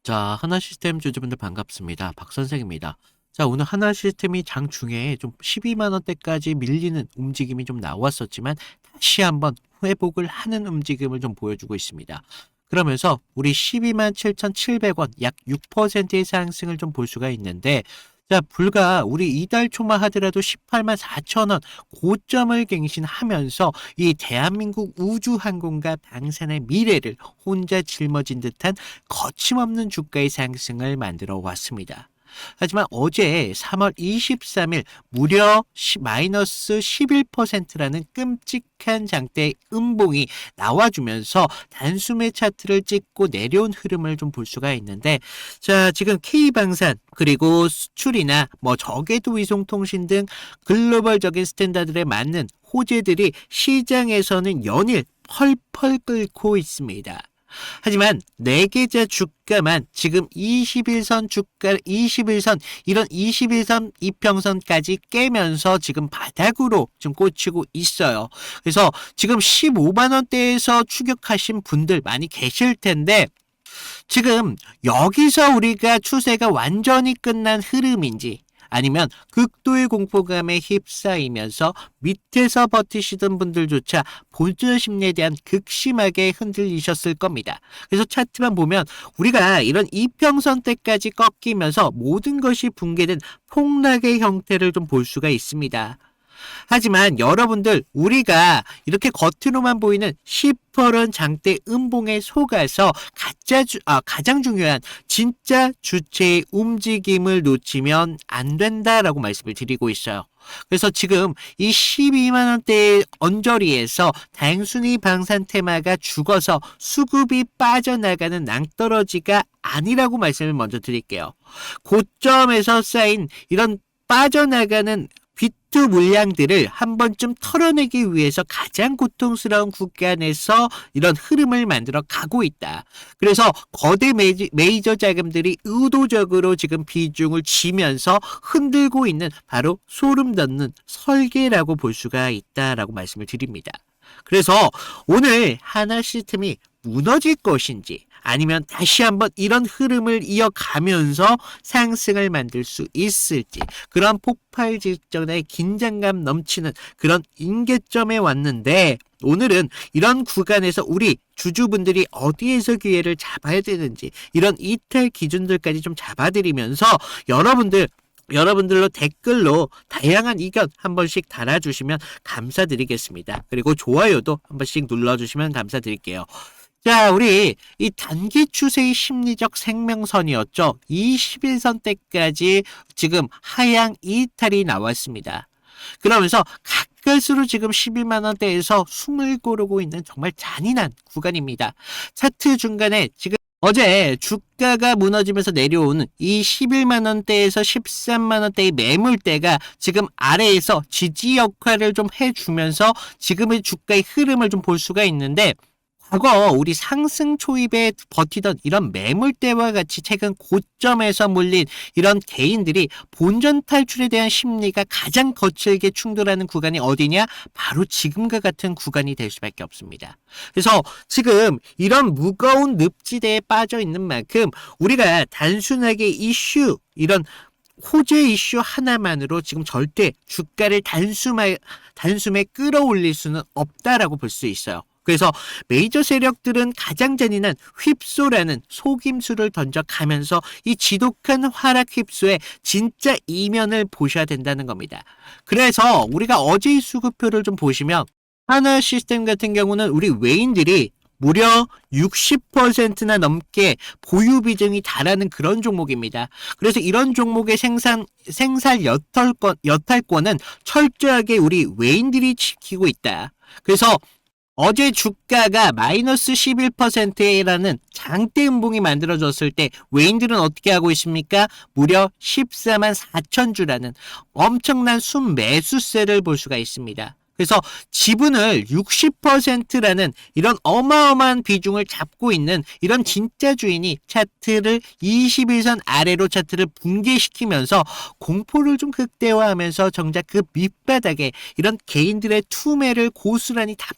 자, 하나시스템 주주분들 반갑습니다. 박선생입니다. 자, 오늘 하나시스템이 장중에 좀 12만 원대까지 밀리는 움직임이 좀 나왔었지만 다시 한번 회복을 하는 움직임을 좀 보여주고 있습니다. 그러면서 우리 12만 7,700원 약 6%의 상승을 좀 볼 수가 있는데, 자, 불과 우리 이달 초만 하더라도 18만 4천 원 고점을 갱신하면서 이 대한민국 우주항공과 방산의 미래를 혼자 짊어진 듯한 거침없는 주가의 상승을 만들어 왔습니다. 하지만 어제 3월 23일 무려 마이너스 11%라는 끔찍한 장대 음봉이 나와주면서 단숨에 차트를 찍고 내려온 흐름을 좀 볼 수가 있는데, 자, 지금 K방산 그리고 수출이나 저궤도 위성통신 등 글로벌적인 스탠다드에 맞는 호재들이 시장에서는 연일 펄펄 끓고 있습니다. 하지만 네 계좌 주가만 지금 21선 주가 21선 이런 21선 이평선까지 깨면서 지금 바닥으로 좀 꽂히고 있어요. 그래서 지금 15만 원대에서 추격하신 분들 많이 계실 텐데, 지금 여기서 우리가 추세가 완전히 끝난 흐름인지 아니면 극도의 공포감에 휩싸이면서 밑에서 버티시던 분들조차 본전 심리에 대한 극심하게 흔들리셨을 겁니다. 그래서 차트만 보면 우리가 이런 이평선 때까지 꺾이면서 모든 것이 붕괴된 폭락의 형태를 좀 볼 수가 있습니다. 하지만 여러분들, 우리가 이렇게 겉으로만 보이는 시퍼런 장대 음봉에 속아서 가장 중요한 진짜 주체의 움직임을 놓치면 안 된다라고 말씀을 드리고 있어요. 그래서 지금 이 12만 원대의 언저리에서 단순히 방산 테마가 죽어서 수급이 빠져나가는 낭떠러지가 아니라고 말씀을 먼저 드릴게요. 고점에서 쌓인 이런 빠져나가는 비트 물량들을 한 번쯤 털어내기 위해서 가장 고통스러운 구간에서 이런 흐름을 만들어 가고 있다. 그래서 거대 메이저 자금들이 의도적으로 지금 비중을 쥐면서 흔들고 있는 바로 소름 돋는 설계라고 볼 수가 있다라고 말씀을 드립니다. 그래서 오늘 하나 시스템이 무너질 것인지 아니면 다시 한번 이런 흐름을 이어가면서 상승을 만들 수 있을지, 그런 폭발 직전에 긴장감 넘치는 그런 임계점에 왔는데, 오늘은 이런 구간에서 우리 주주분들이 어디에서 기회를 잡아야 되는지 이런 이탈 기준들까지 좀 잡아드리면서 여러분들로 댓글로 다양한 의견 한 번씩 달아주시면 감사드리겠습니다. 그리고 좋아요도 한 번씩 눌러주시면 감사드릴게요. 자, 우리 이 단기 추세의 심리적 생명선이었죠. 21선 때까지 지금 하향 이탈이 나왔습니다. 그러면서 가까스로 지금 11만 원대에서 숨을 고르고 있는 정말 잔인한 구간입니다. 차트 중간에 지금 어제 주가가 무너지면서 내려오는 이 11만 원대에서 13만 원대의 매물대가 지금 아래에서 지지 역할을 좀 해주면서 지금의 주가의 흐름을 좀 볼 수가 있는데, 과거 우리 상승 초입에 버티던 이런 매물대와 같이 최근 고점에서 몰린 이런 개인들이 본전 탈출에 대한 심리가 가장 거칠게 충돌하는 구간이 어디냐? 바로 지금과 같은 구간이 될 수밖에 없습니다. 그래서 지금 이런 무거운 늪지대에 빠져 있는 만큼 우리가 단순하게 이런 호재 이슈 하나만으로 지금 절대 주가를 단숨에 끌어올릴 수는 없다라고 볼 수 있어요. 그래서 메이저 세력들은 가장 잔인한 휩소라는 속임수를 던져가면서 이 지독한 하락 휩소의 진짜 이면을 보셔야 된다는 겁니다. 그래서 우리가 어제의 수급표를 좀 보시면 하나 시스템 같은 경우는 우리 외인들이 무려 60%나 넘게 보유 비중이 달하는 그런 종목입니다. 그래서 이런 종목의 생살 여탈권은 철저하게 우리 외인들이 지키고 있다. 그래서 어제 주가가 마이너스 11%라는 장대 음봉이 만들어졌을 때 외인들은 어떻게 하고 있습니까? 무려 14만 4천 주라는 엄청난 순매수세를 볼 수가 있습니다. 그래서 지분을 60%라는 이런 어마어마한 비중을 잡고 있는 이런 진짜 주인이 차트를 21선 아래로 차트를 붕괴시키면서 공포를 좀 극대화하면서 정작 그 밑바닥에 이런 개인들의 투매를 고스란히 다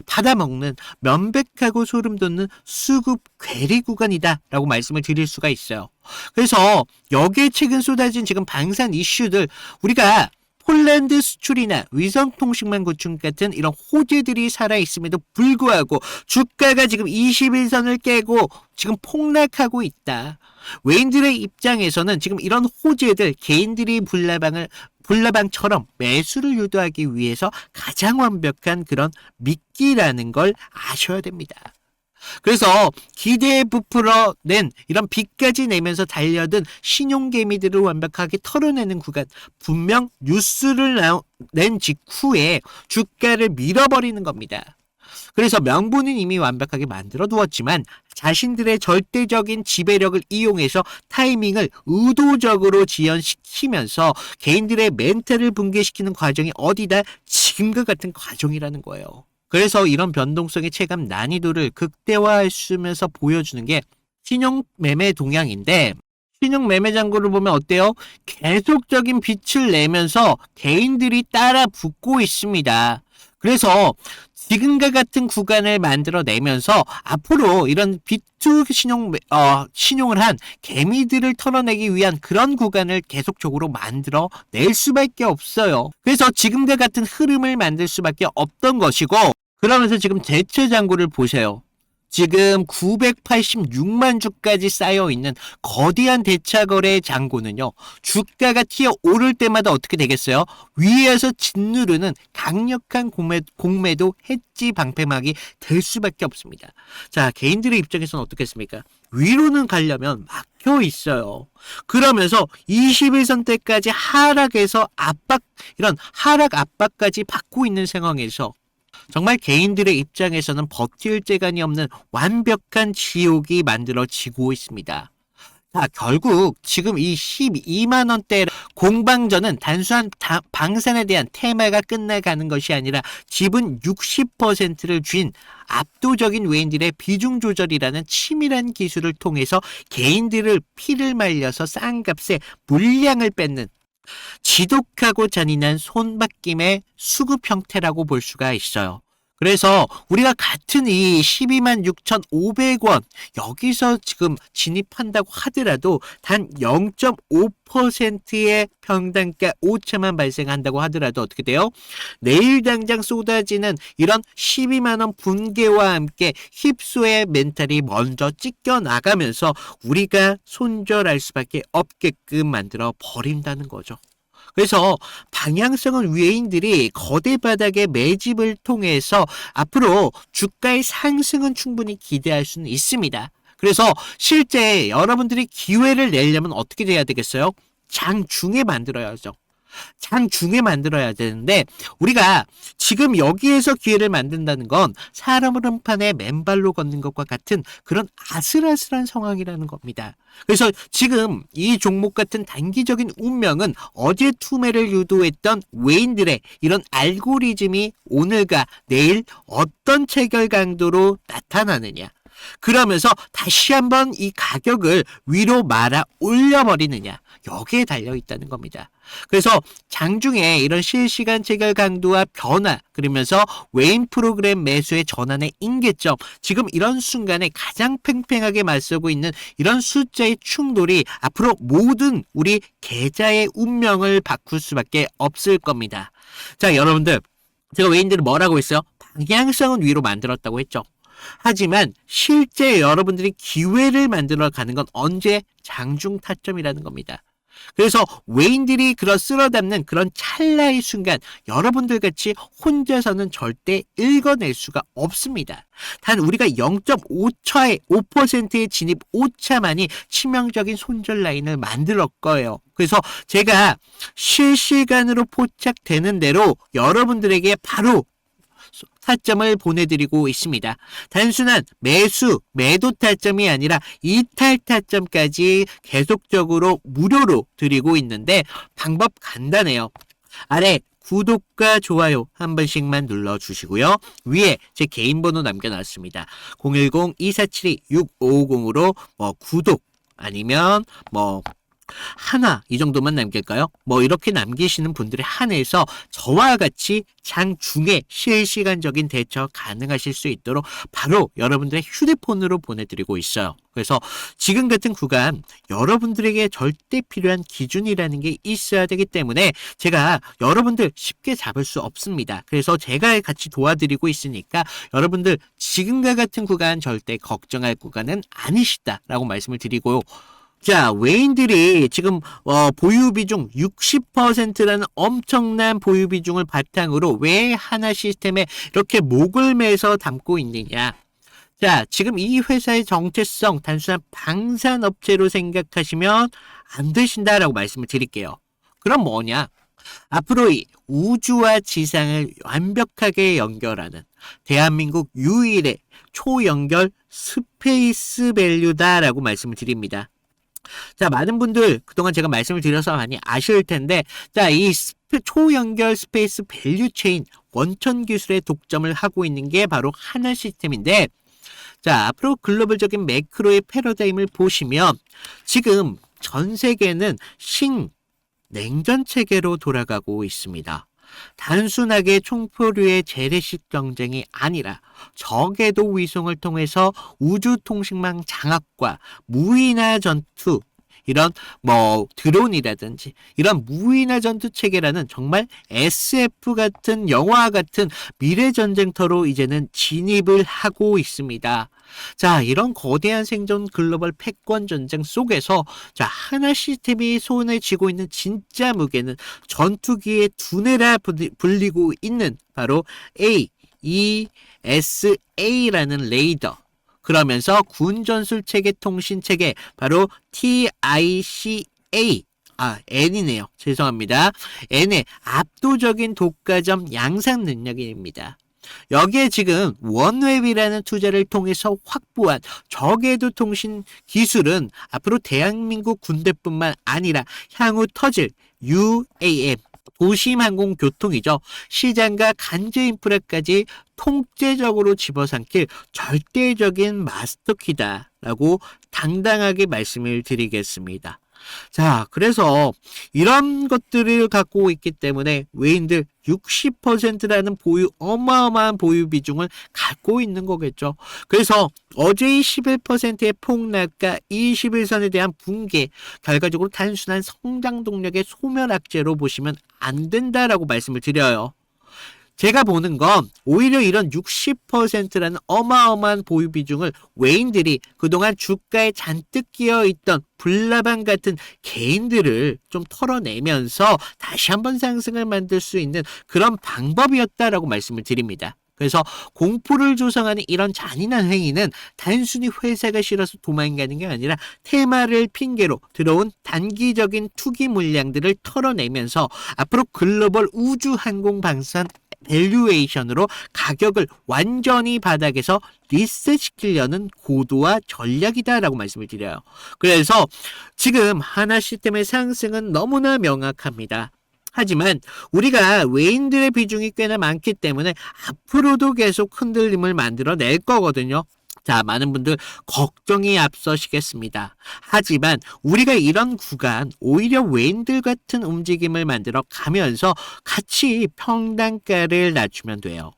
받아먹는 명백하고 소름 돋는 수급 괴리 구간이다라고 말씀을 드릴 수가 있어요. 그래서 여기에 최근 쏟아진 지금 방산 이슈들, 우리가 폴란드 수출이나 위성통신망 구축 같은 이런 호재들이 살아있음에도 불구하고 주가가 지금 21선을 깨고 지금 폭락하고 있다. 외인들의 입장에서는 지금 이런 호재들, 개인들이 불나방처럼 매수를 유도하기 위해서 가장 완벽한 그런 미끼라는 걸 아셔야 됩니다. 그래서 기대에 부풀어낸 이런 빚까지 내면서 달려든 신용개미들을 완벽하게 털어내는 구간, 분명 뉴스를 낸 직후에 주가를 밀어버리는 겁니다. 그래서 명분은 이미 완벽하게 만들어 두었지만 자신들의 절대적인 지배력을 이용해서 타이밍을 의도적으로 지연시키면서 개인들의 멘탈을 붕괴시키는 과정이 어디다, 지금과 같은 과정이라는 거예요. 그래서 이런 변동성의 체감 난이도를 극대화하면서 보여주는 게 신용매매 동향인데, 신용매매 잔고를 보면 어때요? 계속적인 빛을 내면서 개인들이 따라 붙고 있습니다. 그래서 지금과 같은 구간을 만들어내면서 앞으로 이런 B2 신용을 한 개미들을 털어내기 위한 그런 구간을 계속적으로 만들어낼 수밖에 없어요. 그래서 지금과 같은 흐름을 만들 수밖에 없던 것이고, 그러면서 지금 대체 잔고를 보세요. 지금 986만 주까지 쌓여있는 거대한 대차거래 잔고는요, 주가가 튀어 오를 때마다 어떻게 되겠어요? 위에서 짓누르는 강력한 공매도 해지 방패막이 될 수밖에 없습니다. 자, 개인들의 입장에서는 어떻겠습니까? 위로는 가려면 막혀 있어요. 그러면서 21선대까지 하락해서 이런 하락 압박까지 받고 있는 상황에서 정말 개인들의 입장에서는 버틸 재간이 없는 완벽한 지옥이 만들어지고 있습니다. 자, 결국 지금 이 12만 원대 공방전은 단순한 방산에 대한 테마가 끝나가는 것이 아니라 지분 60%를 쥔 압도적인 외인들의 비중 조절이라는 치밀한 기술을 통해서 개인들을 피를 말려서 싼 값에 물량을 뺏는 지독하고 잔인한 손바뀜의 수급 형태라고 볼 수가 있어요. 그래서 우리가 같은 이 12만 6,500원 여기서 지금 진입한다고 하더라도 단 0.5%의 평단가 오차만 발생한다고 하더라도 어떻게 돼요? 내일 당장 쏟아지는 이런 12만 원 분개와 함께 휩소의 멘탈이 먼저 찢겨 나가면서 우리가 손절할 수밖에 없게끔 만들어 버린다는 거죠. 그래서 방향성은 외인들이 거대 바닥의 매집을 통해서 앞으로 주가의 상승은 충분히 기대할 수는 있습니다. 그래서 실제 여러분들이 기회를 내려면 어떻게 돼야 되겠어요? 장중에 만들어야죠. 장중에 만들어야 되는데, 우리가 지금 여기에서 기회를 만든다는 건 사람 흐름판에 맨발로 걷는 것과 같은 그런 아슬아슬한 상황이라는 겁니다. 그래서 지금 이 종목 같은 단기적인 운명은 어제 투매를 유도했던 외인들의 이런 알고리즘이 오늘과 내일 어떤 체결 강도로 나타나느냐, 그러면서 다시 한번 이 가격을 위로 말아 올려버리느냐, 여기에 달려있다는 겁니다. 그래서 장중에 이런 실시간 체결 강도와 변화, 그러면서 외인 프로그램 매수의 전환의 임계점, 지금 이런 순간에 가장 팽팽하게 맞서고 있는 이런 숫자의 충돌이 앞으로 모든 우리 계좌의 운명을 바꿀 수밖에 없을 겁니다. 자, 여러분들, 제가 외인들은 뭐라고 했어요? 방향성은 위로 만들었다고 했죠. 하지만 실제 여러분들이 기회를 만들어 가는 건 언제? 장중 타점이라는 겁니다. 그래서 외인들이 그런 쓸어담는 그런 찰나의 순간 여러분들 같이 혼자서는 절대 읽어낼 수가 없습니다. 단 우리가 0.5%의 진입 오차만이 치명적인 손절 라인을 만들 거예요. 그래서 제가 실시간으로 포착되는 대로 여러분들에게 바로 타점을 보내드리고 있습니다. 단순한 매도 타점이 아니라 이탈 타점까지 계속적으로 무료로 드리고 있는데 방법 간단해요. 아래 구독과 좋아요 한 번씩만 눌러주시고요. 위에 제 개인 번호 남겨놨습니다. 010-2472-6550으로 구독 아니면 하나 이 정도만 남길까요? 이렇게 남기시는 분들에 한해서 저와 같이 장중에 실시간적인 대처 가능하실 수 있도록 바로 여러분들의 휴대폰으로 보내드리고 있어요. 그래서 지금 같은 구간 여러분들에게 절대 필요한 기준이라는 게 있어야 되기 때문에 제가 여러분들 쉽게 잡을 수 없습니다. 그래서 제가 같이 도와드리고 있으니까 여러분들 지금과 같은 구간 절대 걱정할 구간은 아니시다라고 말씀을 드리고요. 자, 외인들이 지금 보유 비중 60%라는 엄청난 보유 비중을 바탕으로 왜 하나 시스템에 이렇게 목을 매서 담고 있느냐. 자, 지금 이 회사의 정체성 단순한 방산업체로 생각하시면 안 되신다라고 말씀을 드릴게요. 그럼 뭐냐? 앞으로 이 우주와 지상을 완벽하게 연결하는 대한민국 유일의 초연결 스페이스 밸류다라고 말씀을 드립니다. 자, 많은 분들 그동안 제가 말씀을 드려서 많이 아실 텐데, 자, 이 초연결 스페이스 밸류 체인 원천 기술의 독점을 하고 있는 게 바로 하나 시스템인데, 자, 앞으로 글로벌적인 매크로의 패러다임을 보시면 지금 전 세계는 신냉전 체계로 돌아가고 있습니다. 단순하게 총포류의 재래식 경쟁이 아니라 저궤도 위성을 통해서 우주통신망 장악과 무인화 전투, 이런 드론이라든지 이런 무인화 전투 체계라는 정말 SF 같은 영화 같은 미래 전쟁터로 이제는 진입을 하고 있습니다. 자, 이런 거대한 생존 글로벌 패권 전쟁 속에서 자, 하나 시스템이 손에 쥐고 있는 진짜 무게는 전투기의 두뇌라 불리고 있는 바로 AESA라는 레이더, 그러면서 군전술체계 통신체계 바로 TICA N이네요. 죄송합니다. N의 압도적인 독과점 양산 능력입니다. 여기에 지금 원웹이라는 투자를 통해서 확보한 저궤도 통신 기술은 앞으로 대한민국 군대뿐만 아니라 향후 터질 UAM 도심항공교통이죠. 시장과 간제 인프라까지 통째적으로 집어삼킬 절대적인 마스터키다라고 당당하게 말씀을 드리겠습니다. 자, 그래서 이런 것들을 갖고 있기 때문에 외인들 60%라는 어마어마한 보유 비중을 갖고 있는 거겠죠. 그래서 어제의 11%의 폭락과 21선에 대한 붕괴, 결과적으로 단순한 성장 동력의 소멸악재로 보시면 안 된다라고 말씀을 드려요. 제가 보는 건 오히려 이런 60%라는 어마어마한 보유 비중을 외인들이 그동안 주가에 잔뜩 끼어있던 불나방 같은 개인들을 좀 털어내면서 다시 한번 상승을 만들 수 있는 그런 방법이었다라고 말씀을 드립니다. 그래서 공포를 조성하는 이런 잔인한 행위는 단순히 회사가 싫어서 도망가는 게 아니라 테마를 핑계로 들어온 단기적인 투기 물량들을 털어내면서 앞으로 글로벌 우주 항공 방산 밸류에이션으로 가격을 완전히 바닥에서 리셋시키려는 고도화 전략이다라고 말씀을 드려요. 그래서 지금 하나 시스템의 상승은 너무나 명확합니다. 하지만 우리가 외인들의 비중이 꽤나 많기 때문에 앞으로도 계속 흔들림을 만들어낼 거거든요. 자, 많은 분들 걱정이 앞서시겠습니다. 하지만 우리가 이런 구간 오히려 외인들 같은 움직임을 만들어 가면서 같이 평단가를 낮추면 돼요.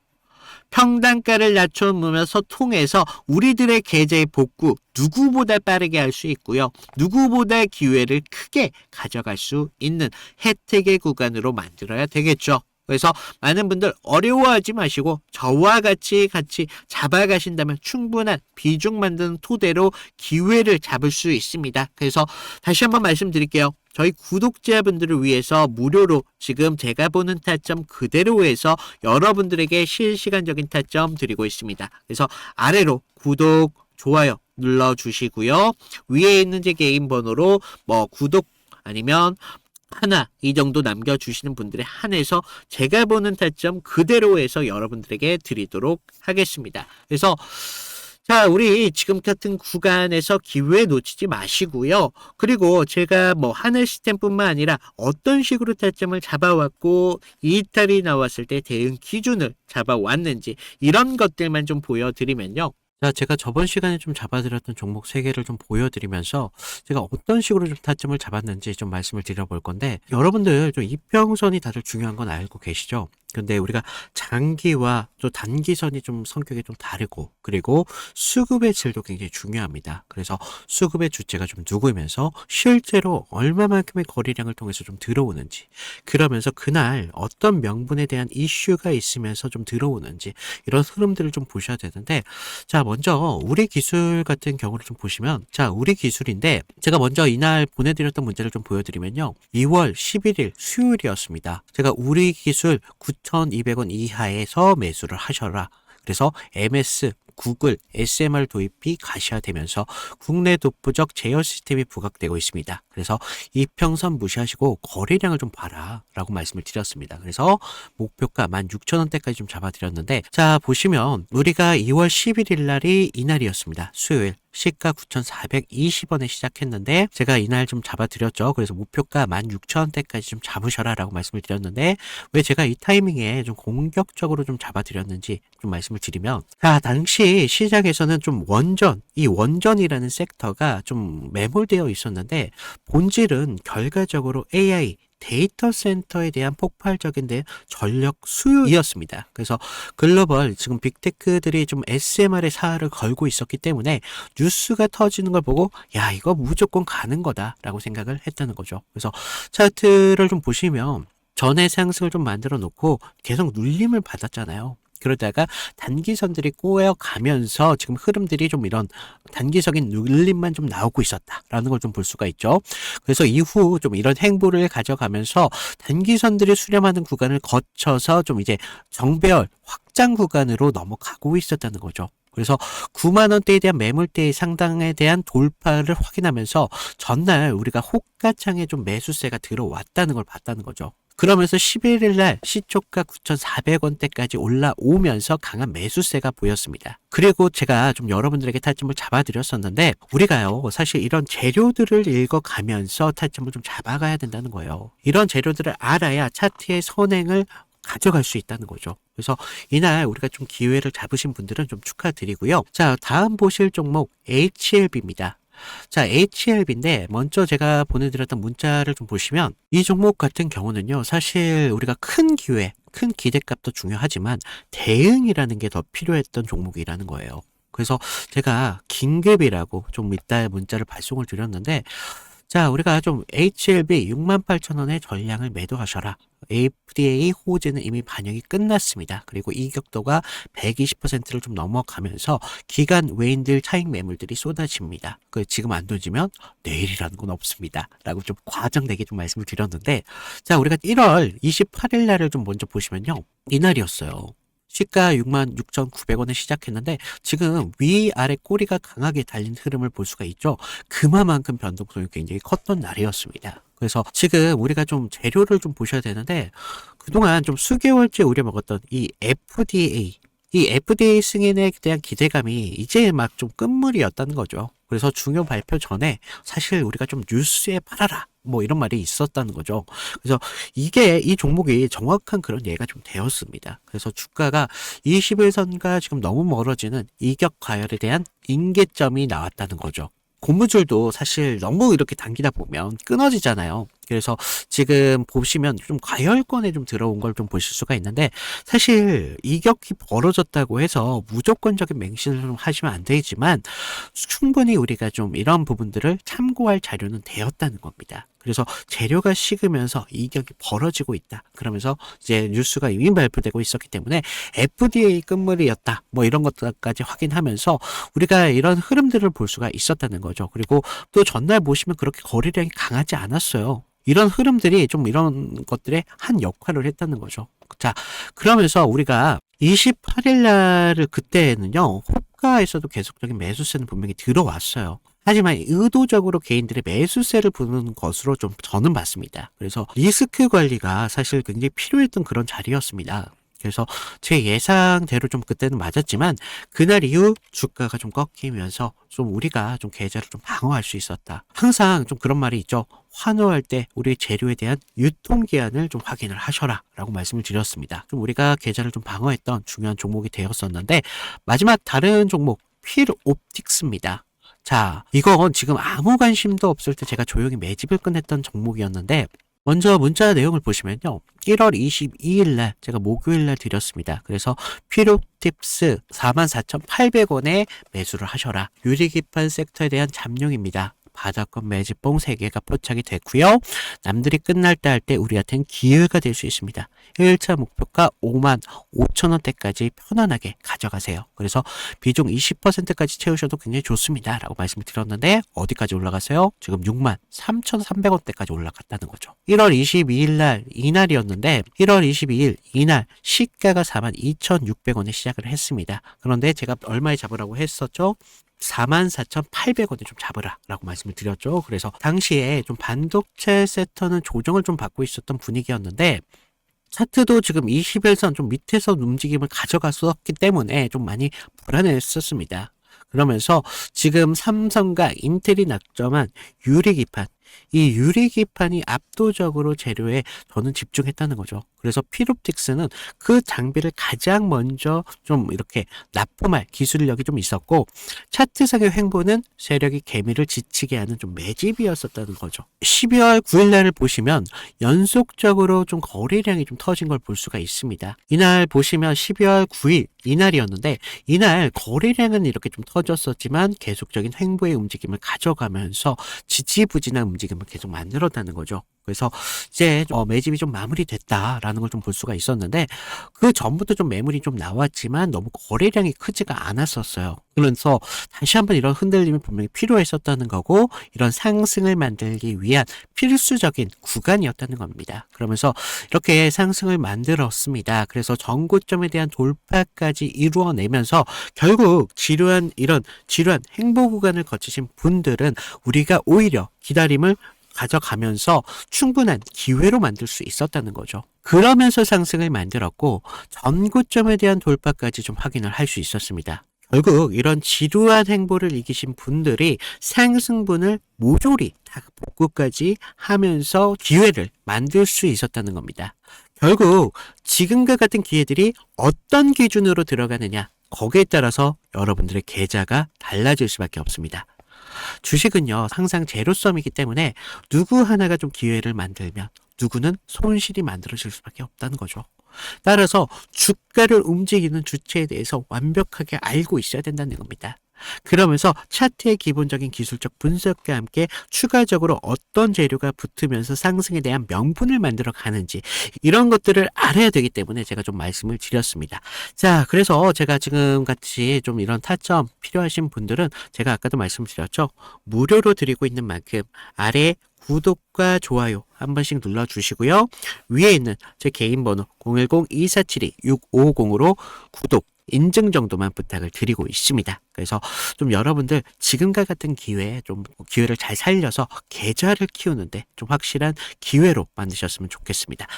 평단가를 낮춰놓으면서 통해서 우리들의 계좌의 복구 누구보다 빠르게 할 수 있고요. 누구보다 기회를 크게 가져갈 수 있는 혜택의 구간으로 만들어야 되겠죠. 그래서 많은 분들 어려워하지 마시고 저와 같이 잡아가신다면 충분한 비중 만드는 토대로 기회를 잡을 수 있습니다. 그래서 다시 한번 말씀드릴게요. 저희 구독자분들을 위해서 무료로 지금 제가 보는 타점 그대로 해서 여러분들에게 실시간적인 타점 드리고 있습니다. 그래서 아래로 구독, 좋아요 눌러주시고요. 위에 있는 제 개인 번호로 구독 아니면 하나 이 정도 남겨주시는 분들에 한해서 제가 보는 타점 그대로 해서 여러분들에게 드리도록 하겠습니다. 그래서 자, 우리 지금 같은 구간에서 기회 놓치지 마시고요. 그리고 제가 뭐 하늘 시스템뿐만 아니라 어떤 식으로 타점을 잡아왔고 이탈이 나왔을 때 대응 기준을 잡아왔는지 이런 것들만 좀 보여드리면요. 자, 제가 저번 시간에 좀 잡아드렸던 종목 3개를 좀 보여드리면서 제가 어떤 식으로 좀 타점을 잡았는지 좀 말씀을 드려볼 건데, 여러분들 좀 이평선이 다들 중요한 건 알고 계시죠? 근데 우리가 장기와 또 단기선이 좀 성격이 좀 다르고, 그리고 수급의 질도 굉장히 중요합니다. 그래서 수급의 주체가 좀 누구면서 실제로 얼마만큼의 거래량을 통해서 좀 들어오는지, 그러면서 그날 어떤 명분에 대한 이슈가 있으면서 좀 들어오는지 이런 흐름들을 좀 보셔야 되는데, 자, 먼저 우리 기술 같은 경우를 좀 보시면, 자, 우리 기술인데 제가 먼저 이날 보내드렸던 문제를 좀 보여드리면요. 2월 11일 수요일이었습니다. 제가 우리 기술 9,200원 이하에서 매수를 하셔라. 그래서 MS, 구글, SMR 도입이 가시화되면서 국내 독보적 제어 시스템이 부각되고 있습니다. 그래서 이평선 무시하시고 거래량을 좀 봐라 라고 말씀을 드렸습니다. 그래서 목표가 16,000원대까지 좀 잡아드렸는데, 자, 보시면 우리가 2월 11일 날이 이날이었습니다. 수요일. 시가 9,420원에 시작했는데 제가 이날 좀 잡아드렸죠. 그래서 목표가 16,000원대까지 좀 잡으셔라 라고 말씀을 드렸는데, 왜 제가 이 타이밍에 좀 공격적으로 좀 잡아드렸는지 좀 말씀을 드리면, 자, 당시 시장에서는 좀 이 원전이라는 섹터가 좀 매몰되어 있었는데, 본질은 결과적으로 AI 데이터 센터에 대한 폭발적인 전력 수요이었습니다. 그래서 글로벌 지금 빅테크들이 좀 SMR의 사활을 걸고 있었기 때문에 뉴스가 터지는 걸 보고 야, 이거 무조건 가는 거다라고 생각을 했다는 거죠. 그래서 차트를 좀 보시면 전의 상승을 좀 만들어 놓고 계속 눌림을 받았잖아요. 그러다가 단기선들이 꼬여가면서 지금 흐름들이 좀 이런 단기적인 눌림만 좀 나오고 있었다라는 걸 좀 볼 수가 있죠. 그래서 이후 좀 이런 행보를 가져가면서 단기선들이 수렴하는 구간을 거쳐서 좀 이제 정배열 확장 구간으로 넘어가고 있었다는 거죠. 그래서 9만 원대에 대한 매물대의 상당에 대한 돌파를 확인하면서 전날 우리가 호가창에 좀 매수세가 들어왔다는 걸 봤다는 거죠. 그러면서 11일 날 시초가 9,400원대까지 올라오면서 강한 매수세가 보였습니다. 그리고 제가 좀 여러분들에게 타점을 잡아드렸었는데, 우리가요 사실 이런 재료들을 읽어가면서 타점을 좀 잡아가야 된다는 거예요. 이런 재료들을 알아야 차트의 선행을 가져갈 수 있다는 거죠. 그래서 이날 우리가 좀 기회를 잡으신 분들은 좀 축하드리고요. 자, 다음 보실 종목 HLB입니다. 자, HLB인데 먼저 제가 보내드렸던 문자를 좀 보시면, 이 종목 같은 경우는요, 사실 우리가 큰 기회, 큰 기대값도 중요하지만 대응이라는 게 더 필요했던 종목이라는 거예요. 그래서 제가 긴급이라고 좀 이따 문자를 발송을 드렸는데, 자, 우리가 좀 HLB 68,000원의 전량을 매도하셔라. FDA 호재는 이미 반영이 끝났습니다. 그리고 이격도가 120%를 좀 넘어가면서 기간 외인들 차익 매물들이 쏟아집니다. 지금 안 던지면 내일이라는 건 없습니다. 라고 좀 과장되게 좀 말씀을 드렸는데, 자, 우리가 1월 28일 날을 좀 먼저 보시면요. 이날이었어요. 시가 66,900원에 시작했는데 지금 위아래 꼬리가 강하게 달린 흐름을 볼 수가 있죠. 그만큼 변동성이 굉장히 컸던 날이었습니다. 그래서 지금 우리가 좀 재료를 좀 보셔야 되는데, 그동안 좀 수개월째 우려먹었던 이 FDA 승인에 대한 기대감이 이제 막 좀 끝물이었다는 거죠. 그래서 중요 발표 전에 사실 우리가 좀 뉴스에 팔아라 뭐 이런 말이 있었다는 거죠. 그래서 이 종목이 정확한 그런 예가 좀 되었습니다. 그래서 주가가 21선과 지금 너무 멀어지는 이격 과열에 대한 인계점이 나왔다는 거죠. 고무줄도 사실 너무 이렇게 당기다 보면 끊어지잖아요. 그래서 지금 보시면 좀 과열권에 좀 들어온 걸 좀 보실 수가 있는데, 사실 이격이 벌어졌다고 해서 무조건적인 맹신을 좀 하시면 안 되지만 충분히 우리가 좀 이런 부분들을 참고할 자료는 되었다는 겁니다. 그래서 재료가 식으면서 이격이 벌어지고 있다. 그러면서 이제 뉴스가 이미 발표되고 있었기 때문에 FDA 끝물이었다. 뭐 이런 것들까지 확인하면서 우리가 이런 흐름들을 볼 수가 있었다는 거죠. 그리고 또 전날 보시면 그렇게 거래량이 강하지 않았어요. 이런 흐름들이 좀 이런 것들의 한 역할을 했다는 거죠. 자, 그러면서 우리가 28일 날을 그때는요, 호가에서도 계속적인 매수세는 분명히 들어왔어요. 하지만 의도적으로 개인들의 매수세를 부는 것으로 좀 저는 봤습니다. 그래서 리스크 관리가 사실 굉장히 필요했던 그런 자리였습니다. 그래서 제 예상대로 좀 그때는 맞았지만 그날 이후 주가가 좀 꺾이면서 좀 우리가 좀 계좌를 좀 방어할 수 있었다. 항상 좀 그런 말이 있죠. 환호할 때 우리 재료에 대한 유통기한을 좀 확인을 하셔라 라고 말씀을 드렸습니다. 좀 우리가 계좌를 좀 방어했던 중요한 종목이 되었었는데 마지막 다른 종목 필옵틱스입니다. 자, 이건 지금 아무 관심도 없을 때 제가 조용히 매집을 끝냈던 종목이었는데 먼저 문자 내용을 보시면요. 1월 22일 날 제가 목요일 날 드렸습니다. 그래서 필옵틱스 44,800원에 매수를 하셔라. 유리기판 섹터에 대한 잠룡입니다. 바닥권 매집봉 3개가 포착이 됐고요. 남들이 끝날 때 할 때 우리한테는 기회가 될 수 있습니다. 1차 목표가 5만 5천 원대까지 편안하게 가져가세요. 그래서 비중 20%까지 채우셔도 굉장히 좋습니다. 라고 말씀을 드렸는데 어디까지 올라갔어요? 지금 6만 3,300원대까지 올라갔다는 거죠. 1월 22일 날 이날이었는데 1월 22일 이날 시가가 4만 2,600원에 시작을 했습니다. 그런데 제가 얼마에 잡으라고 했었죠? 44,800원에 좀 잡으라 라고 말씀을 드렸죠. 그래서 당시에 좀 반도체 섹터는 조정을 좀 받고 있었던 분위기였는데 차트도 지금 21선 좀 밑에서 움직임을 가져갔었기 때문에 좀 많이 불안했었습니다. 그러면서 지금 삼성과 인텔이 낙점한 유리기판, 이 유리기판이 압도적으로 재료에 저는 집중했다는 거죠. 그래서 필옵틱스는 그 장비를 가장 먼저 좀 이렇게 납품할 기술력이 좀 있었고 차트상의 횡보는 세력이 개미를 지치게 하는 좀 매집이었었다는 거죠. 12월 9일 날을 보시면 연속적으로 좀 거래량이 좀 터진 걸 볼 수가 있습니다. 이날 보시면 12월 9일 이날이었는데 이날 거래량은 이렇게 좀 터졌었지만 계속적인 횡보의 움직임을 가져가면서 지지부진한 움직임을 계속 만들었다는 거죠. 그래서 이제 매집이 좀 마무리됐다라는 걸 좀 볼 수가 있었는데 그 전부터 좀 매물이 좀 나왔지만 너무 거래량이 크지가 않았었어요. 그래서 다시 한번 이런 흔들림이 분명히 필요했었다는 거고 이런 상승을 만들기 위한 필수적인 구간이었다는 겁니다. 그러면서 이렇게 상승을 만들었습니다. 그래서 전고점에 대한 돌파까지 이루어내면서 결국 이런 지루한 행보 구간을 거치신 분들은 우리가 오히려 기다림을 가져가면서 충분한 기회로 만들 수 있었다는 거죠. 그러면서 상승을 만들었고 전고점에 대한 돌파까지 좀 확인을 할 수 있었습니다. 결국 이런 지루한 행보를 이기신 분들이 상승분을 모조리 다 복구까지 하면서 기회를 만들 수 있었다는 겁니다. 결국 지금과 같은 기회들이 어떤 기준으로 들어가느냐 거기에 따라서 여러분들의 계좌가 달라질 수밖에 없습니다. 주식은요 항상 제로섬이기 때문에 누구 하나가 좀 기회를 만들면 누구는 손실이 만들어질 수밖에 없다는 거죠. 따라서 주가를 움직이는 주체에 대해서 완벽하게 알고 있어야 된다는 겁니다. 그러면서 차트의 기본적인 기술적 분석과 함께 추가적으로 어떤 재료가 붙으면서 상승에 대한 명분을 만들어 가는지 이런 것들을 알아야 되기 때문에 제가 좀 말씀을 드렸습니다. 자, 그래서 제가 지금 같이 좀 이런 타점 필요하신 분들은 제가 아까도 말씀드렸죠. 무료로 드리고 있는 만큼 아래 구독과 좋아요 한 번씩 눌러주시고요. 위에 있는 제 개인 번호 010-2472-6550으로 구독 인증 정도만 부탁을 드리고 있습니다. 그래서 좀 여러분들 지금과 같은 기회를 잘 살려서 계좌를 키우는데 좀 확실한 기회로 만드셨으면 좋겠습니다.